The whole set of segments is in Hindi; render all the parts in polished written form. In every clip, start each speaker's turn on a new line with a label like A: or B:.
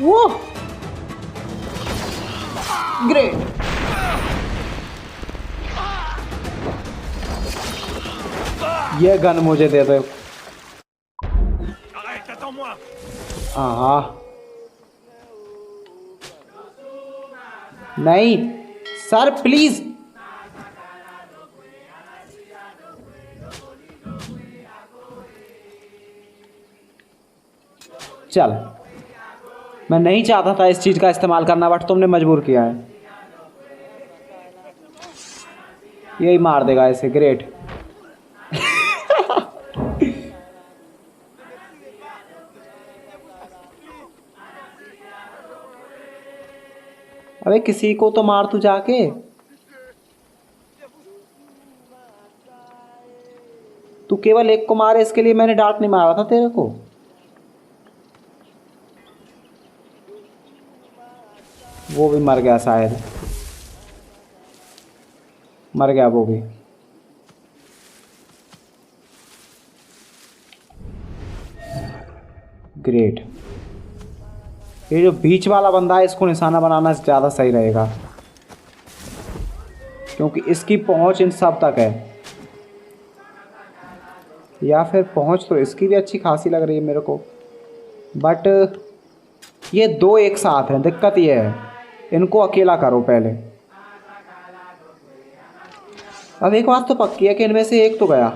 A: वो ग्रेट। ये गन मुझे दे दो। हाँ नहीं सर प्लीज। चल मैं नहीं चाहता था इस चीज का इस्तेमाल करना बट तुमने मजबूर किया है। यही मार देगा इसे। ग्रेट। अबे किसी को तो मार तू जाके। तू केवल एक को मारे इसके लिए मैंने डांट नहीं मारा था तेरे को। वो भी मर गया शायद। मर गया वो भी। ग्रेट। ये जो बीच वाला बंदा है इसको निशाना बनाना ज़्यादा सही रहेगा क्योंकि इसकी पहुंच इन सब तक है। या फिर पहुंच तो इसकी भी अच्छी खासी लग रही है मेरे को बट ये दो एक साथ हैं। दिक्कत ये है इनको अकेला करो पहले। अब एक बात तो पक्की है कि इनमें से एक तो गया।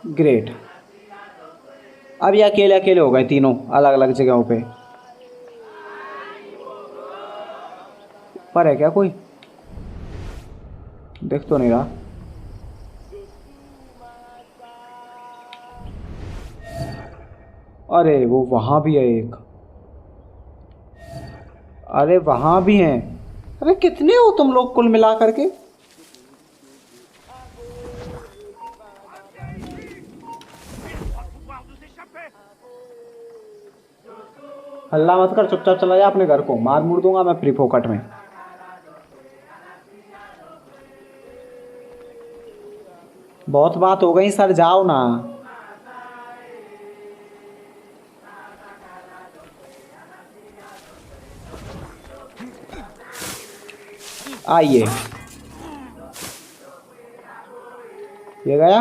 A: ग्रेट। अब ये अकेले अकेले हो गए तीनों अलग अलग जगहों पे। पर है क्या कोई? देख तो नहीं रहा। अरे वो वहां भी है एक। अरे वहां भी हैं। अरे कितने हो तुम लोग कुल मिला करके? हल्ला मत कर चुपचाप चला जा अपने घर को। मार मुड़ दूंगा मैं फ्री फोकट में। बहुत बात हो गई सर जाओ ना। आइए। ये गया।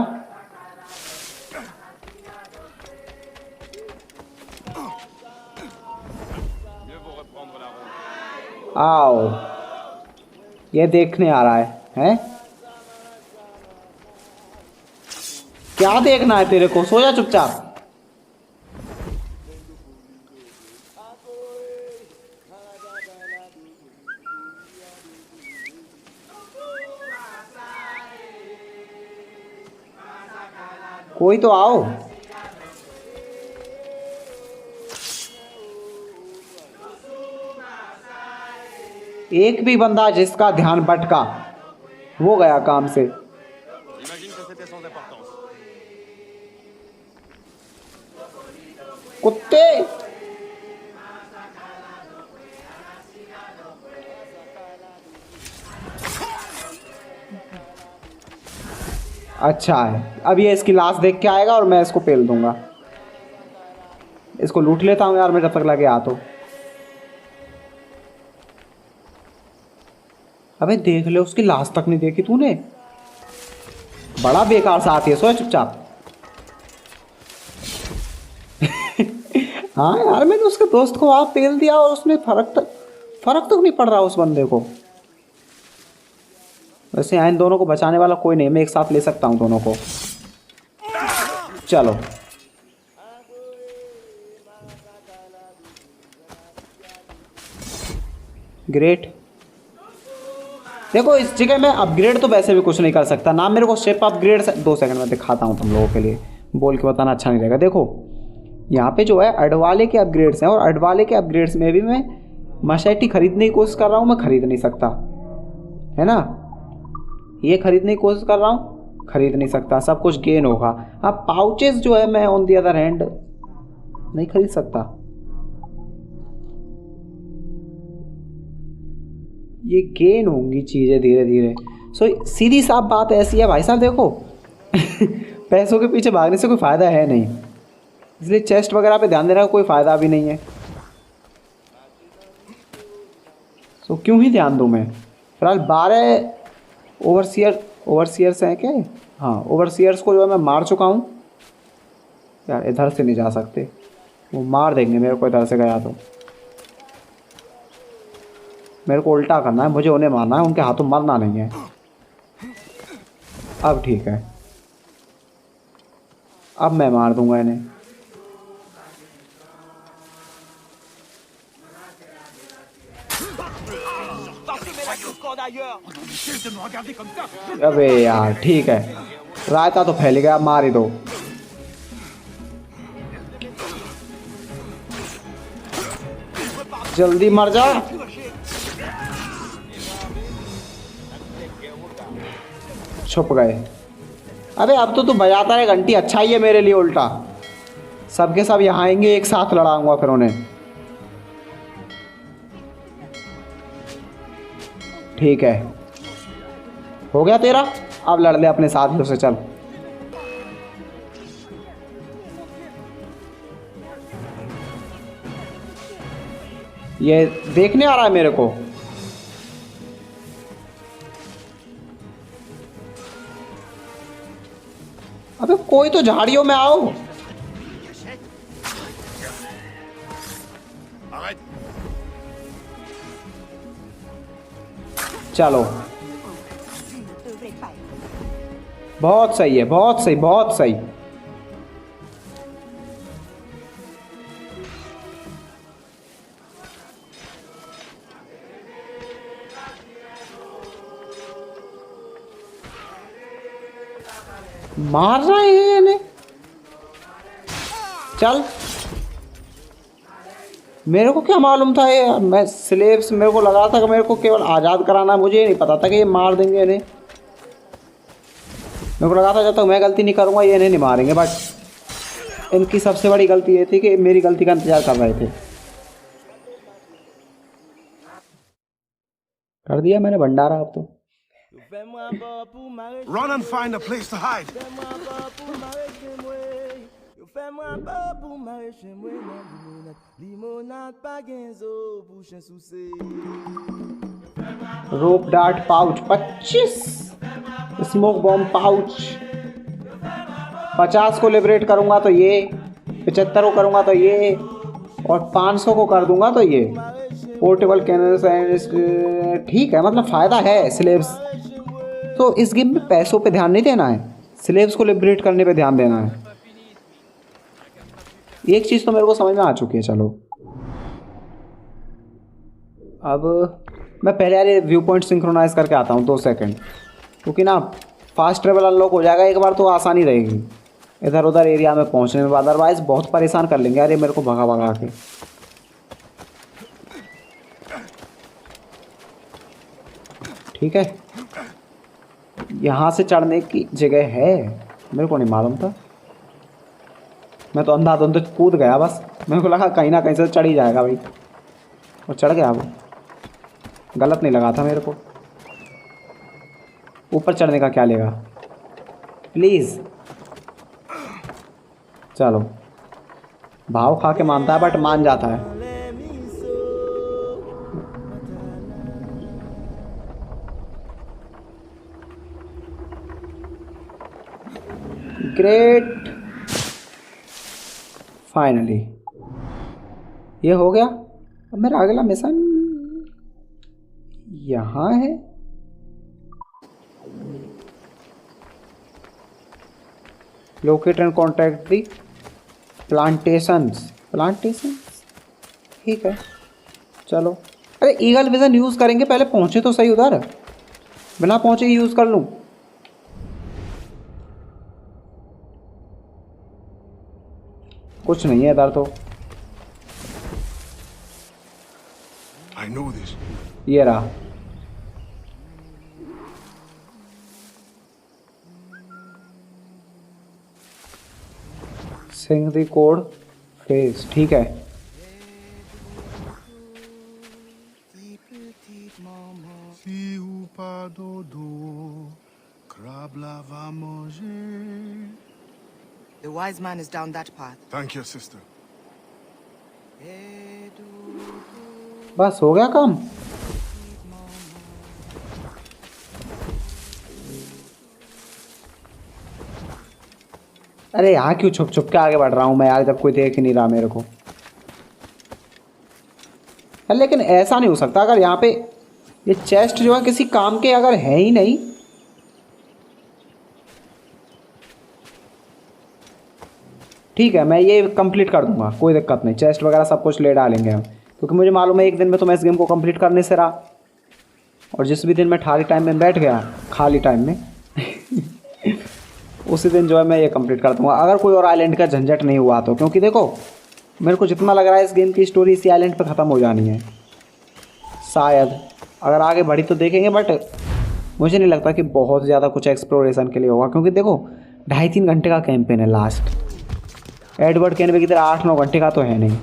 A: आओ। ये देखने आ रहा है हैं? क्या देखना है तेरे को? सो जा चुपचाप। कोई तो आओ। एक भी बंदा जिसका ध्यान भटका वो गया काम से। कुत्ते। अच्छा है अब ये इसकी लाश देख के आएगा और मैं इसको पेल दूंगा। इसको लूट लेता हूँ यार मैं जब तक लगे आ तो। अबे देख ले उसकी लाश तक नहीं देखी तूने। बड़ा बेकार सा आती है। सो चुपचाप। हाँ यार मैंने उसके दोस्त को वहां पेल दिया और उसमें फर्क तक नहीं पड़ रहा उस बंदे को। वैसे यहाँ इन दोनों को बचाने वाला कोई नहीं। मैं एक साथ ले सकता हूँ दोनों को। चलो ग्रेट। देखो इस जगह में अपग्रेड तो वैसे भी कुछ नहीं कर सकता ना। मेरे को शिप अपग्रेड 2 सेकंड में दिखाता हूँ तुम लोगों के लिए। बोल के बताना अच्छा नहीं रहेगा। देखो यहाँ पे जो है अडवाले के अपग्रेड्स हैं और अडवाले के अपग्रेड्स में भी मैं मशैटी खरीदने की कोशिश कर रहा हूँ। मैं खरीद नहीं सकता है ना। ये खरीदने की कोशिश कर रहा हूँ खरीद नहीं सकता। सब कुछ गेन होगा। अब पाउचेस जो है मैं ऑन दी अदर हैंड नहीं खरीद सकता। ये गेन होंगी चीज़ें धीरे धीरे। सो सीधी साफ बात ऐसी है भाई साहब देखो पैसों के पीछे भागने से कोई फ़ायदा है नहीं, इसलिए चेस्ट वगैरह पे ध्यान देने का कोई फ़ायदा भी नहीं है। तो क्यों ही ध्यान दूँ मैं। फिलहाल 12 ओवरसीयर्स हैं क्या? हाँ, ओवरसीयर्स को जो है मैं मार चुका हूँ। यार इधर से नहीं जा सकते, वो मार देंगे मेरे को इधर से गया तो। मेरे को उल्टा करना है, मुझे उन्हें मारना है, उनके हाथों मरना नहीं है। अब ठीक है, अब मैं मार दूंगा इन्हें। अबे यार ठीक है, रायता तो फैल गया, मार ही दो। जल्दी मर जा। छुप गए। अबे अब तो तू बजाता रहे घंटी, अच्छा ही है मेरे लिए उल्टा। सबके सब यहाँ आएंगे, एक साथ लड़ाऊंगा फिर उन्हें। ठीक है, हो गया तेरा, अब लड़ ले अपने साथियों से, चल। ये देखने आ रहा है मेरे को। अबे कोई तो झाड़ियों में आओ। चलो, बहुत सही है, बहुत सही, बहुत सही। मार रहे हैं इन्हें, चल। मेरे को क्या मालूम था ये, मैं स्लेव्स, मेरे को लगा था कि मेरे को केवल आज़ाद कराना है, मुझे ये नहीं पता था कि ये मार देंगे इन्हें। मेरे को लगा था जब तक मैं गलती नहीं करूँगा ये इन्हें नहीं मारेंगे, बट इनकी सबसे बड़ी गलती ये थी कि मेरी गलती का इंतज़ार कर रहे थे। कर दिया मैंने भंडारा अब तो।
B: Run and find a place to hide.
A: Rope dart pouch 25, smoke bomb pouch 50 को लिबरेट करूंगा तो ये, 75 को करूंगा तो ये, और 500 को कर दूंगा तो ये पोर्टेबल कैनन। ठीक है, मतलब फ़ायदा है स्लेव्स। तो इस गेम में पैसों पे ध्यान नहीं देना है, स्लेव्स को लिबरेट करने पे ध्यान देना है। एक चीज़ तो मेरे को समझ में आ चुकी है। चलो अब मैं पहले यार व्यू पॉइंट सिंक्रोनाइज करके आता हूँ 2 सेकंड, क्योंकि ना फास्ट ट्रेवल अनलॉक हो जाएगा एक बार तो आसानी रहेगी इधर उधर एरिया में पहुँचने में, अदरवाइज़ बहुत परेशान कर लेंगे यार ये मेरे को भगा भगा के। ठीक है, यहाँ से चढ़ने की जगह है, मेरे को नहीं मालूम था। मैं तो अंधाधुंध कूद गया बस, मेरे को लगा कहीं ना कहीं से चढ़ ही जाएगा भाई, और चढ़ गया। वो गलत नहीं लगा था मेरे को। ऊपर चढ़ने का क्या लेगा प्लीज़। चलो, भाव खा के मानता है बट मान जाता है। ग्रेट, फाइनली ये हो गया। अब मेरा अगला मिशन यहाँ है। Locate and contact the plantations. ठीक है, चलो। अरे ईगल विजन यूज़ करेंगे, पहले पहुँचे तो सही उधर, बिना पहुँचे यूज़ कर लूँ। कुछ नहीं है इधर तो।
B: I know this.
A: ये रहा। सिंग द कोड फेस, ठीक है।
B: Si ou pas dodo, crabe la va manger.
C: The wise man is down that path.
B: Thank you, sister.
A: बस हो गया काम। अरे यहाँ क्यों छुप छुप के आगे बढ़ रहा हूँ मैं यार, जब कोई देख ही नहीं रहा मेरे को। लेकिन ऐसा नहीं हो सकता, अगर यहाँ पे ये चेस्ट जो है किसी काम के अगर है ही नहीं। ठीक है, मैं ये कंप्लीट कर दूंगा, कोई दिक्कत नहीं। चेस्ट वगैरह सब कुछ ले डालेंगे हम, क्योंकि मुझे मालूम है एक दिन में तो मैं इस गेम को कंप्लीट करने से रहा। और जिस भी दिन मैं खाली टाइम में बैठ गया, खाली टाइम में उसी दिन जो है मैं ये कंप्लीट कर दूंगा, अगर कोई और आइलैंड का झंझट नहीं हुआ तो। क्योंकि देखो मेरे को जितना लग रहा है इस गेम की स्टोरी इसी आइलैंड पे ख़त्म हो जानी है शायद। अगर आगे बढ़ी तो देखेंगे, बट मुझे नहीं लगता कि बहुत ज़्यादा कुछ एक्सप्लोरेशन के लिए होगा। क्योंकि देखो 2.5-3 घंटे का कैंपेन है लास्ट। एडवर्ड कैनवे की तरह 8-9 घंटे का तो है नहीं।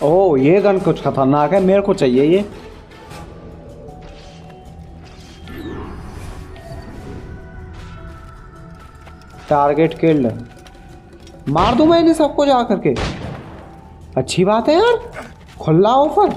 A: ओह ये गन कुछ खतरनाक है, मेरे को चाहिए ये। टारगेट किल्ड, मार दूं मैं इन्हें सबको जा करके। अच्छी बात है यार, खुला ऑफर।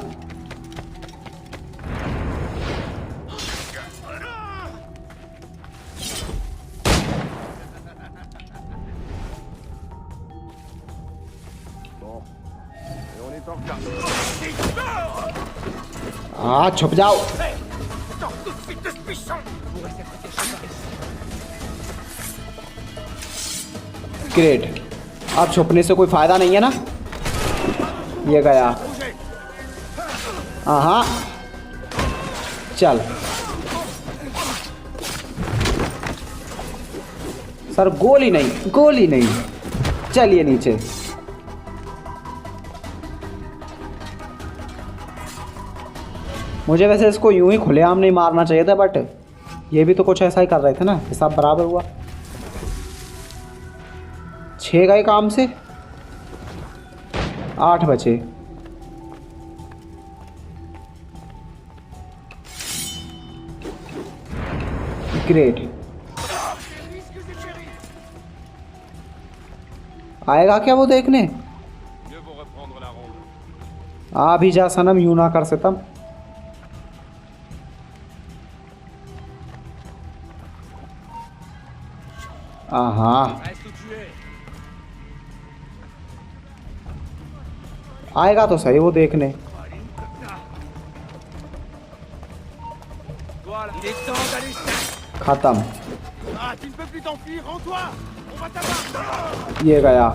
A: हाँ छुप जाओ। ग्रेट, अब छुपने से कोई फायदा नहीं है ना। ये गया। हाँ चल सर, गोली नहीं, गोली नहीं। चलिए नीचे। मुझे वैसे इसको यूं ही खुलेआम नहीं मारना चाहिए था, बट ये भी तो कुछ ऐसा ही कर रहे थे ना, हिसाब बराबर हुआ। 6 गए काम से, 8 बचे। ग्रेट, आएगा क्या वो देखने? आ भी जा सनम, यूं ना कर सितम। हाँ आएगा तो सही वो देखने। खत्म, ये गया।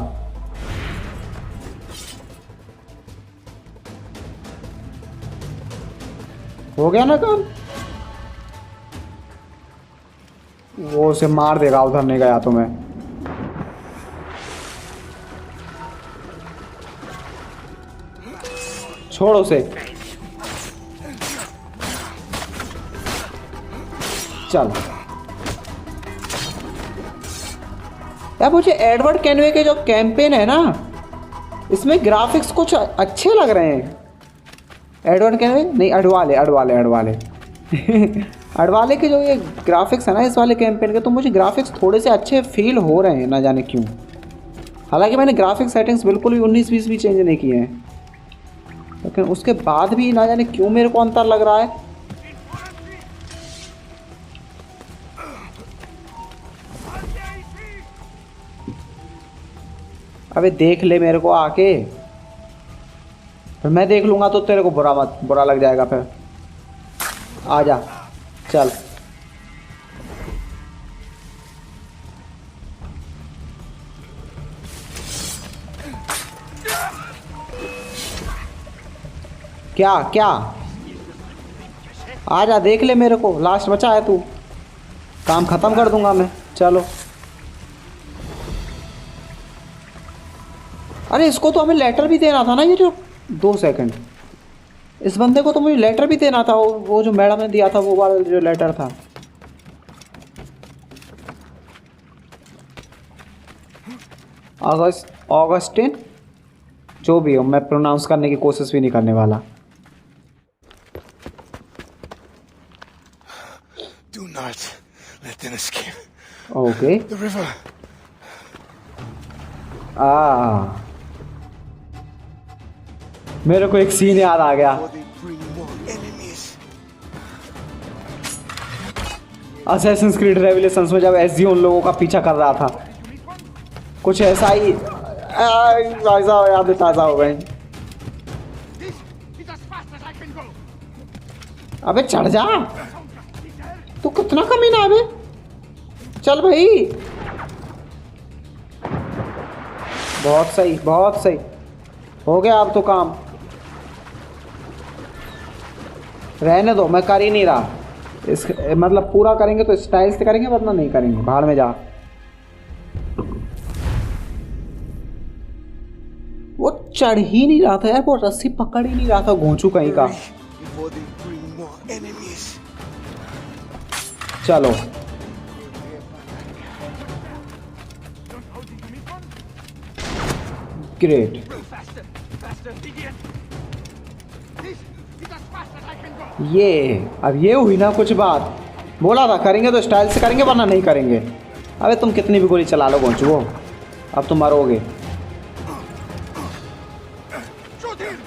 A: हो गया ना काम। वो उसे मार देगा, उधर नहीं गया तो मैं। छोड़ उसे। चल यार, मुझे एडवर्ड कैनवे के जो कैंपेन है ना, इसमें ग्राफिक्स कुछ अच्छे लग रहे हैं। एडवर्ड कैनवे नहीं, अडवाले अडवाले के जो ये ग्राफिक्स है ना इस वाले कैंपेन के, तो मुझे ग्राफिक्स थोड़े से अच्छे फील हो रहे हैं, ना जाने क्यों। हालांकि मैंने ग्राफिक सेटिंग्स बिल्कुल भी 19-20 भी चेंज नहीं किए हैं, लेकिन उसके बाद भी ना जाने क्यों मेरे को अंतर लग रहा है। अबे देख ले मेरे को आके, फिर मैं देख लूंगा तो तेरे को बुरा लग जाएगा। फिर आ जा, चल। क्या क्या, आ जा, देख ले मेरे को। लास्ट बचा है तू, काम खत्म कर दूंगा मैं। चलो। अरे इसको तो हमें लेटर भी देना था ना, ये जो 2 सेकंड, इस बंदे को तो मुझे लेटर भी देना था। वो जो मैडम ने दिया था, वो वाला जो लेटर था। ऑगस्टिन, जो भी हो, मैं प्रोनाउंस करने की कोशिश भी नहीं करने वाला।
B: Do not let them escape.
A: Okay.
B: The river.
A: मेरे को एक सीन याद आ गया।
B: Or they bring more enemies.
A: Assassin's creed revelations में जब एसजी उन लोगों का पीछा कर रहा था, कुछ ऐसा ही। भाई साहब याद ताज़ा हो गए।
B: This is as fast as I can go.
A: अबे चढ़ जा, तू कितना कमीना है अबे, चल भाई। बहुत सही, बहुत सही, हो गया अब तो काम। रहने दो, मैं कर ही नहीं रहा। इस मतलब पूरा करेंगे तो स्टाइल से करेंगे, वरना नहीं करेंगे। भाड़ में जा। वो चढ़ ही नहीं रहा था यार, वो रस्सी पकड़ ही नहीं रहा था, घोंचू कहीं का।
B: Before they bring more enemies.
A: चलो great.
B: Faster, faster, idiot. This is as fast as I can go.
A: ये अब ये हुई ना कुछ बात। बोला था करेंगे तो स्टाइल से करेंगे, वरना नहीं करेंगे। अबे तुम कितनी भी गोली चला लो घोंचू, वो अब तुम मरोगे।
B: Shoot him.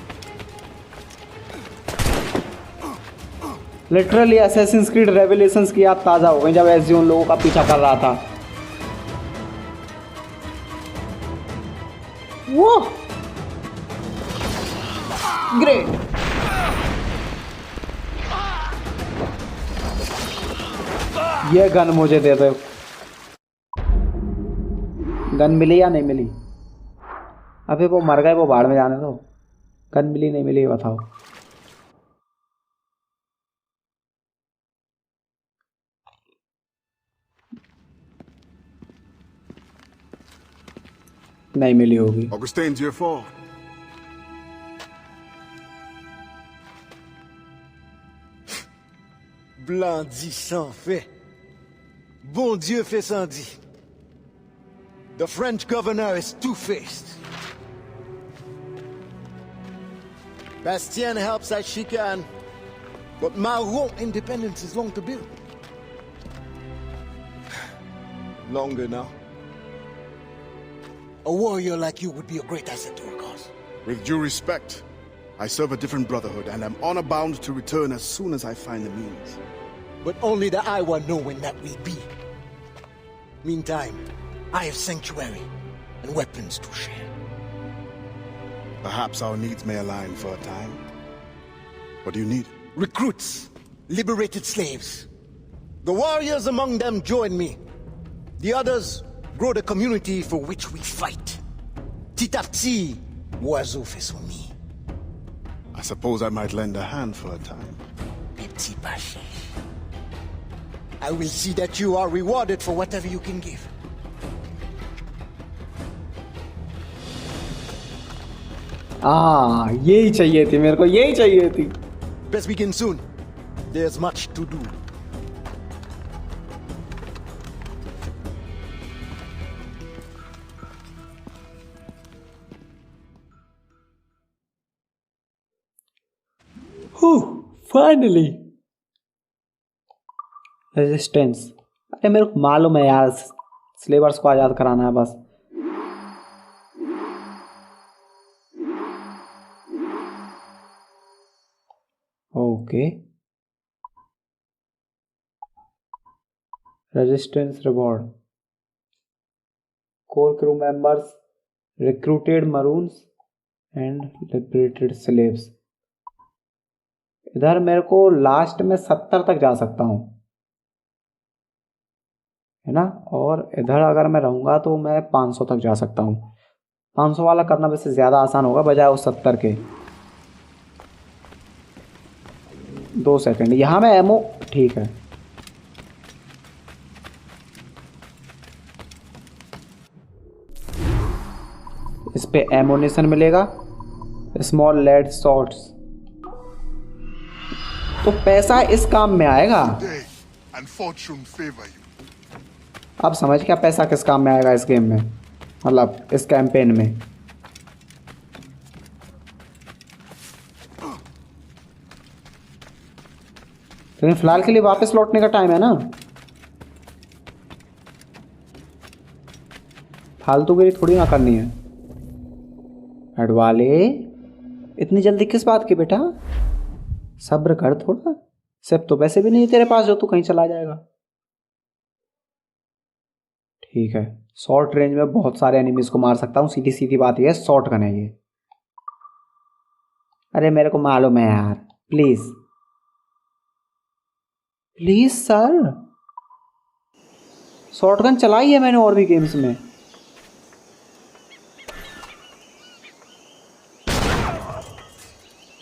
A: Literally Assassin's creed revelations की याद ताज़ा हो गई जब एसजी उन लोगों का पीछा कर रहा था। वो ग्रेट। ये गन मुझे दे दो। गन मिली या नहीं मिली? अबे वो मर गए, वो भाड़ में जाने दो। गन मिली नहीं मिली बताओ। नहीं मिली होगी।
B: Augustine, Dieu fort.
C: Blanc dit sans fait. Bon Dieu fait sans dit. The French governor is two-faced. Bastien helps as she can, but Maroon independence is long to build. Longer now. A warrior like you would be a great asset to our cause.
B: With due respect, I serve a different brotherhood and am honor bound to return as soon as I find the means.
C: But only the Iowa know when that will be. Meantime, I have sanctuary and weapons to share.
B: Perhaps our needs may align for a time. What do you need?
C: Recruits, liberated slaves. The warriors among them join me. The others grow the community for which we fight. Titapti, oiseau fait son nid.
B: I suppose I might lend a hand for a time.
C: Petit Paché. I will see that you are rewarded for whatever you can give.
A: यही चाहिए थी मेरे को, यही चाहिए थी।
C: Best begin soon. There's much to do.
A: Finally resistance. अरे मेरे को मालूम है यार, स्लेवर्स को आज़ाद कराना है बस। Okay, resistance reward. Core crew members recruited maroons and liberated slaves. इधर मेरे को लास्ट में 70 तक जा सकता हूँ, है ना। और इधर अगर मैं रहूँगा तो मैं 500 तक जा सकता हूँ। 500 वाला करना वैसे ज़्यादा आसान होगा बजाय उस 70 के। 2 सेकंड, यहाँ में एमओ ठीक है। इस पे एमोनेशन मिलेगा, स्मॉल लेड शॉट्स। तो पैसा इस काम में आएगा।
B: Day and fortune favor you.
A: अब समझ क्या पैसा किस काम में आएगा इस गेम में। मतलब इस कैंपेन में। लेकिन फिलहाल के लिए वापस लौटने का टाइम है ना, फालतूगिरी थोड़ी ना करनी है। अडवाले इतनी जल्दी किस बात की बेटा, सब्र कर थोड़ा। सिर्फ तो पैसे भी नहीं है तेरे पास जो तू कहीं चला जाएगा। ठीक है, शॉर्ट रेंज में बहुत सारे एनिमीज को मार सकता हूँ, सीधी सीधी बात यह है, शॉर्ट गन है ये। अरे मेरे को मालूम है यार, please please sir. Short gun चलाई है मैंने और भी गेम्स में।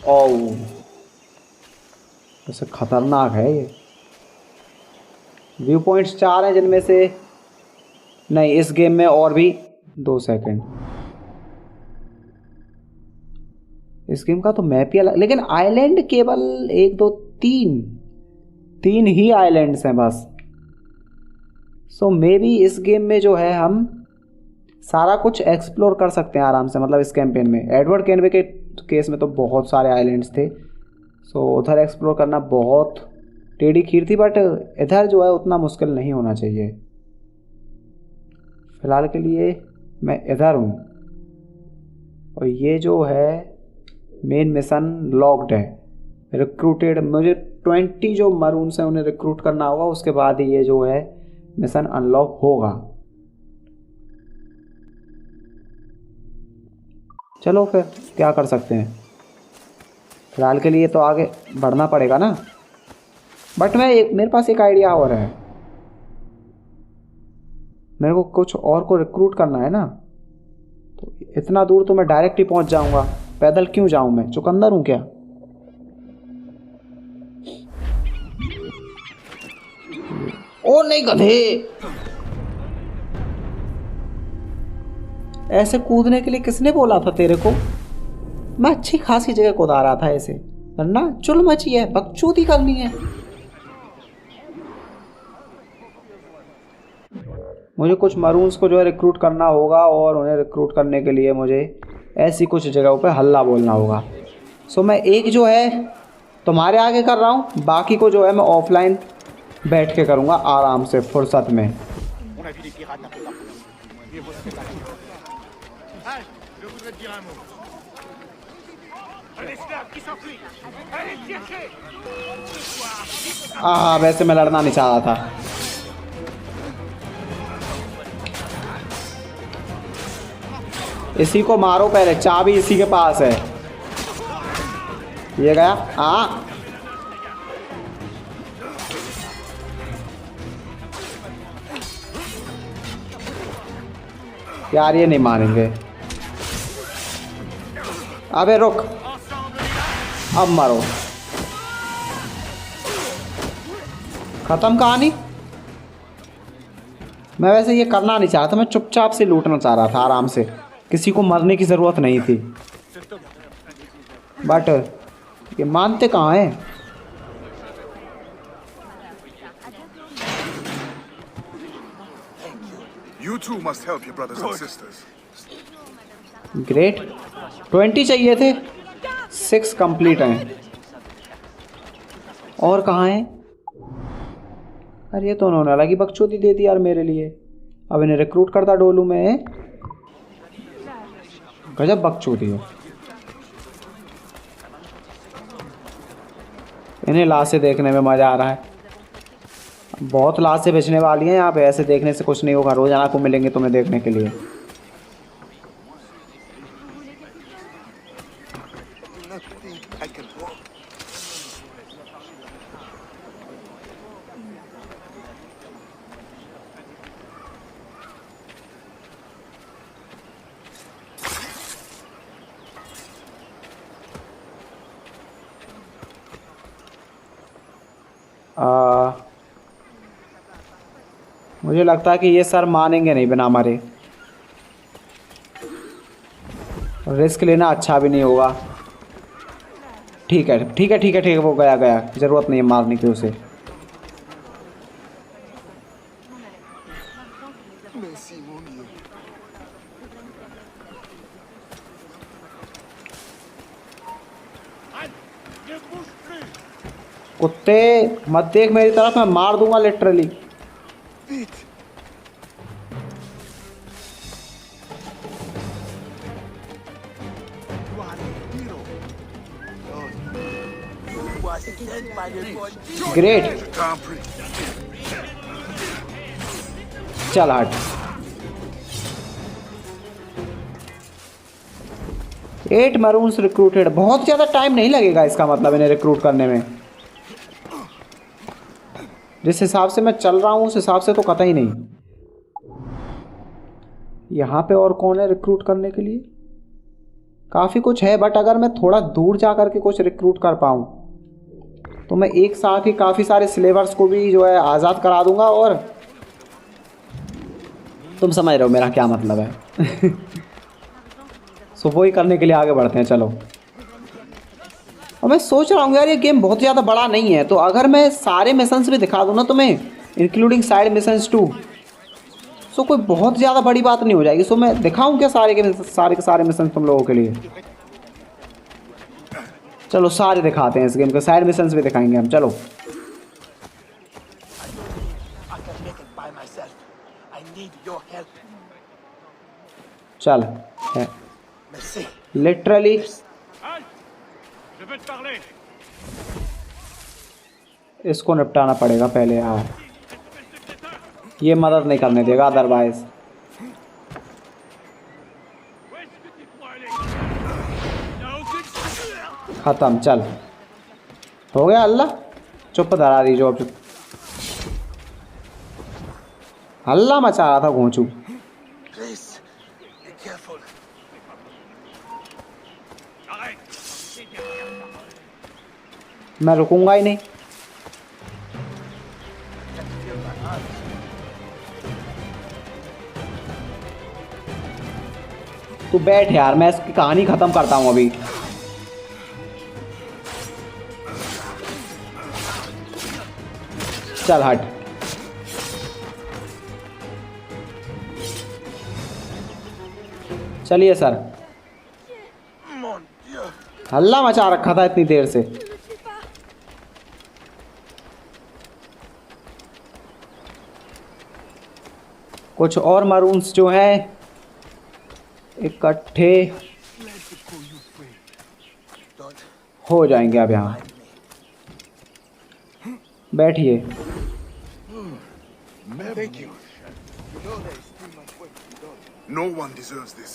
A: ओह, वैसे खतरनाक है ये। व्यू पॉइंट्स 4 हैं जिनमें से नहीं, इस गेम में और भी 2 सेकंड। इस गेम का तो मैप ही अलग, लेकिन आइलैंड केवल 1 2 3 ही आइलैंड्स हैं बस। सो मे बी इस गेम में जो है हम सारा कुछ एक्सप्लोर कर सकते हैं आराम से, मतलब इस कैंपेन में। एडवर्ड कैनवे के केस में तो बहुत सारे आइलैंड्स थे, सो उधर एक्सप्लोर करना बहुत टेढ़ी खीर थी, बट इधर जो है उतना मुश्किल नहीं होना चाहिए। फिलहाल के लिए मैं इधर हूँ, और ये जो है मेन मिशन लॉक्ड है। रिक्रूटेड, मुझे 20 जो मरून्स हैं उन्हें रिक्रूट करना होगा, उसके बाद ही ये जो है मिशन अनलॉक होगा। चलो फिर क्या कर सकते हैं, फिलहाल के लिए तो आगे बढ़ना पड़ेगा ना। बट मेरे पास एक आइडिया और है। मेरे को कुछ और को रिक्रूट करना है ना, तो इतना दूर तो मैं डायरेक्ट ही पहुंच जाऊंगा। पैदल क्यों जाऊं, मैं चुकंदर हूं क्या? ओ नहीं गधे, ऐसे कूदने के लिए किसने बोला था तेरे को? मैं अच्छी खासी जगह कूदा रहा था ऐसे, वरना चुल मची है, बकचोदी करनी है। मुझे कुछ मरून्स को जो है रिक्रूट करना होगा, और उन्हें रिक्रूट करने के लिए मुझे ऐसी कुछ जगहों पे हल्ला बोलना होगा। सो मैं एक जो है तुम्हारे आगे कर रहा हूँ, बाकी को जो है मैं ऑफलाइन बैठ के करूँगा आराम से फुर्सत में। हाँ, वैसे मैं लड़ना नहीं चाह रहा था। इसी को मारो पहले, चाबी इसी के पास है। ये गया। हाँ यार, ये नहीं मारेंगे। अबे रुक, अब मारो। खत्म कहानी। मैं वैसे ये करना नहीं चाहता, मैं चुपचाप से लूटना चाह रहा था आराम से, किसी को मरने की ज़रूरत नहीं थी। बट ये मानते कहाँ हैं?
B: You too must help your brothers and sisters.
A: Great, 20 चाहिए थे, 6 कंप्लीट हैं। और कहाँ हैं? अरे ये तो उन्होंने अलग ही बकचोदी दे दी यार मेरे लिए। अब इन्हें रिक्रूट करता डोलू में, गजब बकचोदी है। इन्हें लाशें देखने में मज़ा आ रहा है। बहुत लाशें बेचने वाली हैं यहाँ पे, ऐसे देखने से कुछ नहीं होगा, रोजाना को मिलेंगे तुम्हें देखने के लिए।
C: I can walk.
A: मुझे लगता है कि ये सर मानेंगे नहीं बिना मरे, रिस्क लेना अच्छा भी नहीं होगा। ठीक है ठीक है ठीक है ठीक है, वो गया गया, ज़रूरत नहीं है मारने की उसे।
C: Merci, mon Dieu.
A: कुत्ते मत देख मेरी तरफ, मैं मार दूंगा लिटरली। ग्रेट, चल हट। 8 मरून्स रिक्रूटेड, बहुत ज़्यादा टाइम नहीं लगेगा इसका मतलब इन्हें रिक्रूट करने में। जिस हिसाब से मैं चल रहा हूँ उस हिसाब से तो कतई नहीं। यहाँ पे और कौन है रिक्रूट करने के लिए? काफ़ी कुछ है, बट अगर मैं थोड़ा दूर जा कर के कुछ रिक्रूट कर पाऊँ तो मैं एक साथ ही काफ़ी सारे स्लेवर्स को भी जो है आज़ाद करा दूंगा। और तुम समझ रहे हो मेरा क्या मतलब है। सो वही करने के लिए आगे बढ़ते हैं, चलो। और मैं सोच रहा हूँ यार, ये गेम बहुत ज़्यादा बड़ा नहीं है, तो अगर मैं सारे मिशंस भी दिखा दूँ ना तुम्हें, इंक्लूडिंग साइड मिशंस टू, सो कोई बहुत ज़्यादा बड़ी बात नहीं हो जाएगी। सो मैं दिखाऊँ क्या सारे के सारे मिशन तुम लोगों के लिए? चलो सारे दिखाते हैं इस गेम के, साइड मिशंस भी दिखाएंगे हम, चलो। चल लिटरली इसको निपटाना पड़ेगा पहले यार, ये मदद नहीं करने देगा अदरवाइज। खत्म, चल हो गया। अल्लाह चुप धरा दी जो, अब चुप। हल्ला मचा रहा था घोंचू। मैं रुकूंगा ही नहीं। तू बैठ यार, मैं इसकी कहानी खत्म करता हूं अभी। चल हट। चलिए सर, हल्ला मचा रखा था इतनी देर से। कुछ और मरून्स जो हैं इकट्ठे हो जाएंगे। अब यहाँ बैठिए।
B: No one deserves this.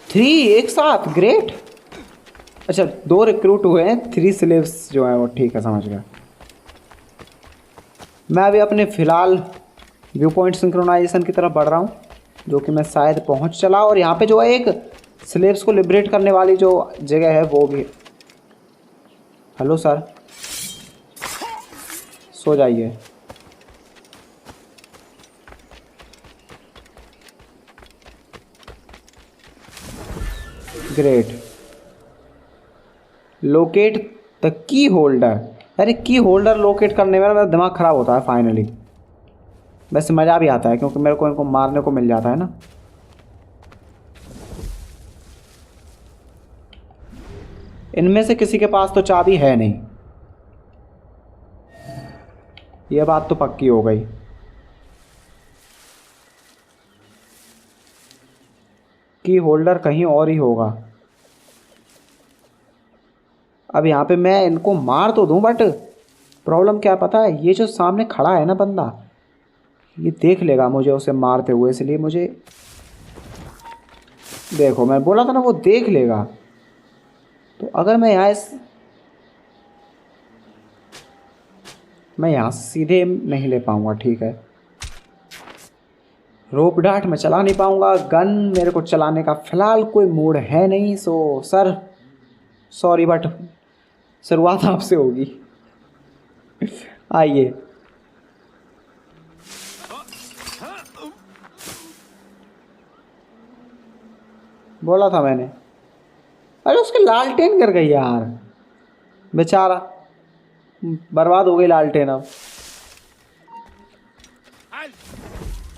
A: 3 एक साथ, ग्रेट। अच्छा 2 रिक्रूट हुए हैं, 3 स्लेव्स जो हैं वो, ठीक है समझ गया। मैं अभी अपने फ़िलहाल व्यू पॉइंट सिंक्रोनाइजेशन की तरफ बढ़ रहा हूँ, जो कि मैं शायद पहुँच चला। और यहाँ पे जो है एक स्लेव्स को लिबरेट करने वाली जो जगह है वो भी। हेलो सर, सो जाइए। Great, locate the key holder. अरे की होल्डर लोकेट करने में मेरा दिमाग ख़राब होता है फाइनली। वैसे मज़ा भी आता है क्योंकि मेरे को इनको मारने को मिल जाता है ना। इनमें से किसी के पास तो चाबी है नहीं, ये बात तो पक्की हो गई। की होल्डर कहीं और ही होगा। अब यहाँ पे मैं इनको मार तो दूं, बट प्रॉब्लम क्या पता है, ये जो सामने खड़ा है ना बंदा, ये देख लेगा मुझे उसे मारते हुए, इसलिए मुझे, देखो मैं बोला था ना वो देख लेगा। तो अगर मैं यहाँ से सीधे नहीं ले पाऊँगा, ठीक है। रोप डार्ट मैं चला नहीं पाऊँगा, गन मेरे को चलाने का फ़िलहाल कोई मूड है नहीं। सो सर सॉरी, बट शुरुआत आपसे होगी। आइए। बोला था मैंने। अरे उसके लालटेन गिर गई यार, बेचारा बर्बाद हो गई लालटेन। अब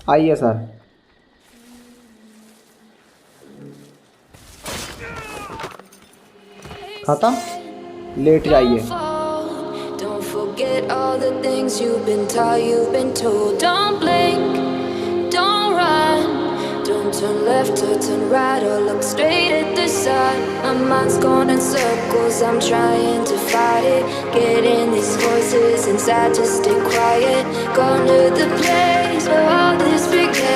A: आइए सर। खत्म, लेट जाइए।
D: forget all the things you've been taught, you've been told. Don't blink, don't run, don't turn left or turn right or look straight at the sun. My mind's going in circles, I'm trying to fight it. Getting these voices inside to stay quiet. Gone to the place where all this